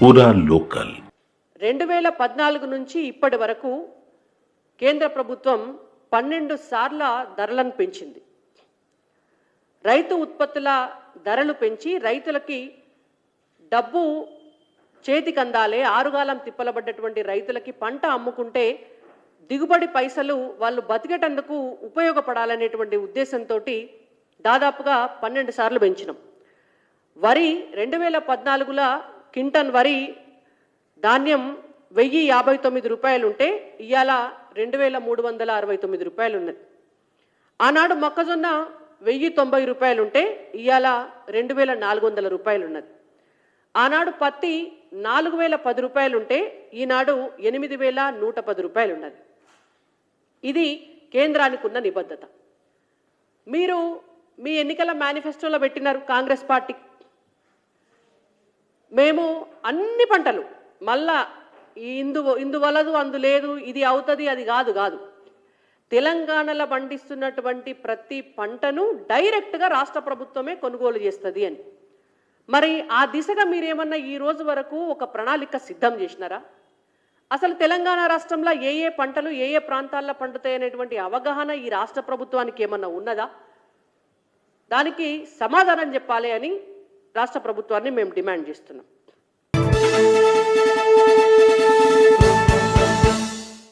పూరా లోకల్ 2014 నుంచి ఇప్పటి వరకు కేంద్ర ప్రభుత్వం 12 సార్ల ధరలను పెంచింది. రైతు ఉత్పత్తుల ధరలు పెంచి రైతులకి డబ్బు చేతికి అందాలే, ఆరుగాలం తిప్పలబడ్డటువంటి రైతులకి పంట అమ్ముకుంటే దిగుబడి పైసలు వాళ్ళు బతికేటందుకు ఉపయోగపడాలనేటువంటి ఉద్దేశంతో దాదాపుగా 12 సార్లు పెంచినాం. వరి 2014లో క్వింటన్ వరి ధాన్యం 1059 రూపాయలు ఉంటే ఇవాళ 2369 రూపాయలు ఉన్నది. ఆనాడు మొక్కజొన్న 1090 రూపాయలు ఉంటే ఇవాళ 2400 రూపాయలు ఉన్నది. ఆనాడు పత్తి 4010 రూపాయలు ఉంటే ఈనాడు 8110 రూపాయలు ఉన్నది. ఇది కేంద్రానికి ఉన్న నిబద్ధత. మీరు మీ ఎన్నికల మేనిఫెస్టోలో పెట్టినారు కాంగ్రెస్ పార్టీ, మేము అన్ని పంటలు మళ్ళా ఇందువలదు అందు లేదు, ఇది అవుతుంది అది కాదు తెలంగాణలో పండిస్తున్నటువంటి ప్రతి పంటను డైరెక్ట్గా రాష్ట్ర ప్రభుత్వమే కొనుగోలు చేస్తుంది అని. మరి ఆ దిశగా మీరేమన్నా ఈ రోజు వరకు ఒక ప్రణాళిక సిద్ధం చేసినారా? అసలు తెలంగాణ రాష్ట్రంలో ఏ పంటలు ఏ ప్రాంతాల్లో పండుతాయనేటువంటి అవగాహన ఈ రాష్ట్ర ప్రభుత్వానికి ఏమన్నా ఉన్నదా? దానికి సమాధానం చెప్పాలి అని రాష్ట్ర ప్రభుత్వాన్ని మేము డిమాండ్ చేస్తున్నాం.